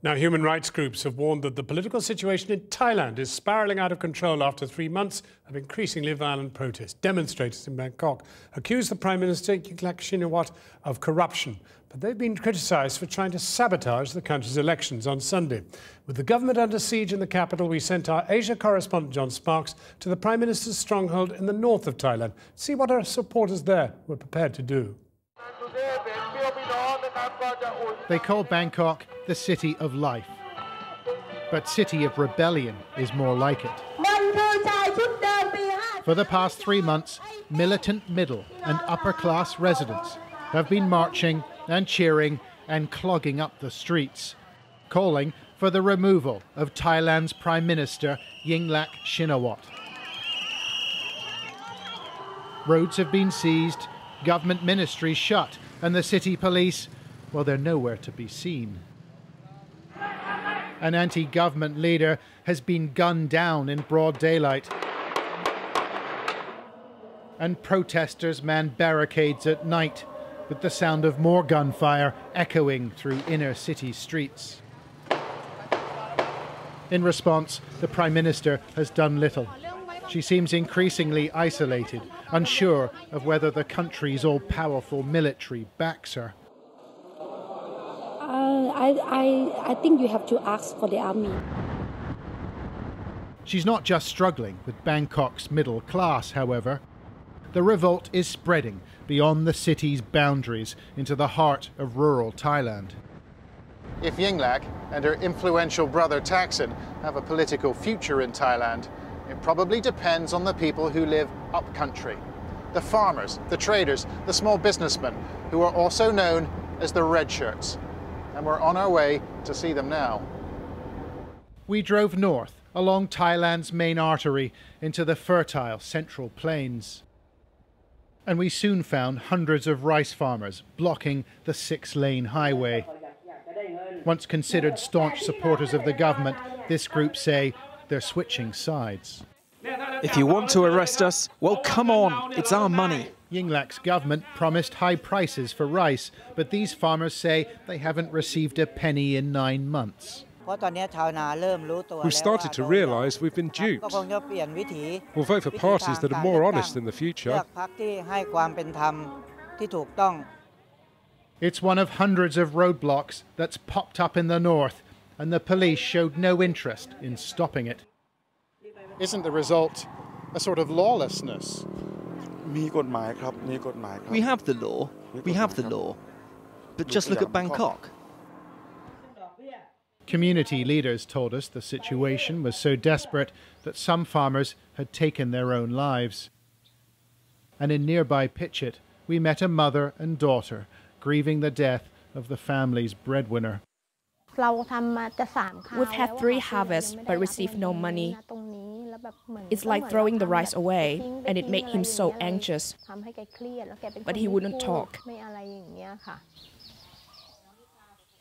Now, human rights groups have warned that the political situation in Thailand is spiralling out of control after 3 months of increasingly violent protests. Demonstrators in Bangkok accuse the Prime Minister, Yingluck Shinawatra, of corruption, but they've been criticised for trying to sabotage the country's elections on Sunday. With the government under siege in the capital, we sent our Asia correspondent John Sparks to the Prime Minister's stronghold in the north of Thailand to see what our supporters there were prepared to do. They call Bangkok the city of life, but city of rebellion is more like it. For the past 3 months, militant middle and upper class residents have been marching and cheering and clogging up the streets, calling for the removal of Thailand's Prime Minister Yingluck Shinawatra. Roads have been seized, government ministries shut, and the city police, well, they're nowhere to be seen. An anti-government leader has been gunned down in broad daylight, and protesters man barricades at night, with the sound of more gunfire echoing through inner city streets. In response, the Prime Minister has done little. She seems increasingly isolated, unsure of whether the country's all-powerful military backs her. I think you have to ask for the army. She's not just struggling with Bangkok's middle class, however. The revolt is spreading beyond the city's boundaries into the heart of rural Thailand. If Yingluck and her influential brother Thaksin have a political future in Thailand, it probably depends on the people who live upcountry. The farmers, the traders, the small businessmen, who are also known as the red shirts. And we're on our way to see them now. We drove north along Thailand's main artery into the fertile central plains. And we soon found hundreds of rice farmers blocking the 6-lane highway. Once considered staunch supporters of the government, this group say they're switching sides. If you want to arrest us, well, come on, it's our money. Yingluck's government promised high prices for rice, but these farmers say they haven't received a penny in 9 months. We've started to realise we've been duped. We'll vote for parties that are more honest in the future. It's one of hundreds of roadblocks that's popped up in the north, and the police showed no interest in stopping it. Isn't the result a sort of lawlessness? We have the law, but just look at Bangkok. Community leaders told us the situation was so desperate that some farmers had taken their own lives. And in nearby Pitchit, we met a mother and daughter grieving the death of the family's breadwinner. We've had 3 harvests but received no money. It's like throwing the rice away, and it made him so anxious. But he wouldn't talk.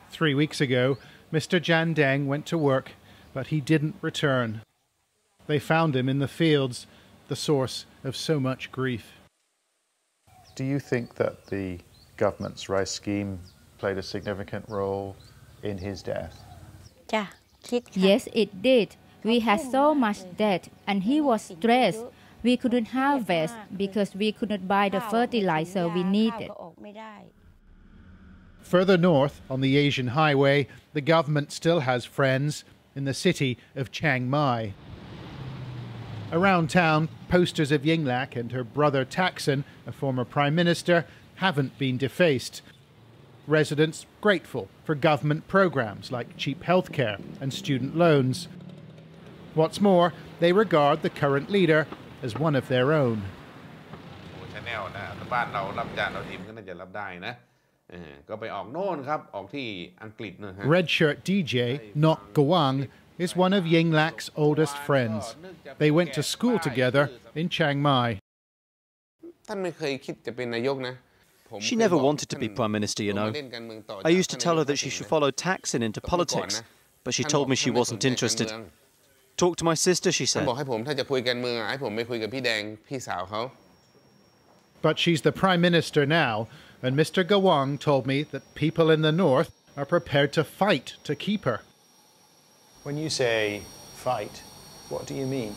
3 weeks ago, Mr. Jan Deng went to work, but he didn't return. They found him in the fields, the source of so much grief. Do you think that the government's rice scheme played a significant role in his death? Yes, it did. We had so much debt, and he was stressed. We couldn't harvest because we couldn't buy the fertilizer we needed. Further north, on the Asian highway, the government still has friends in the city of Chiang Mai. Around town, posters of Yingluck and her brother Thaksin, a former prime minister, haven't been defaced. Residents grateful for government programs like cheap healthcare and student loans. What's more, they regard the current leader as one of their own. Red shirt DJ Nok Gawang is one of Yingluck's oldest friends. They went to school together in Chiang Mai. She never wanted to be Prime Minister, you know. I used to tell her that she should follow Thaksin into politics, but she told me she wasn't interested. Talk to my sister, she said. But she's the Prime Minister now, and Mr. Gawang told me that people in the north are prepared to fight to keep her. When you say fight, what do you mean?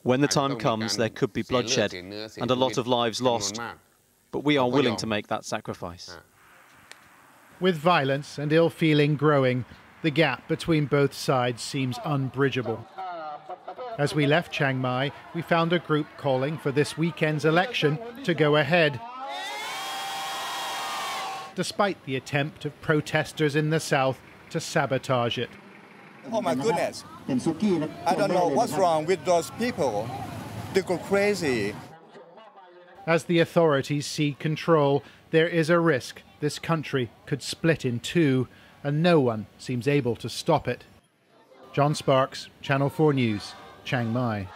When the time comes, there could be bloodshed and a lot of lives lost. But we are willing to make that sacrifice. With violence and ill-feeling growing, the gap between both sides seems unbridgeable. As we left Chiang Mai, we found a group calling for this weekend's election to go ahead, despite the attempt of protesters in the south to sabotage it. Oh my goodness, I don't know what's wrong with those people. They go crazy. As the authorities cede control, there is a risk this country could split in two, and no one seems able to stop it. John Sparks, Channel 4 News, Chiang Mai.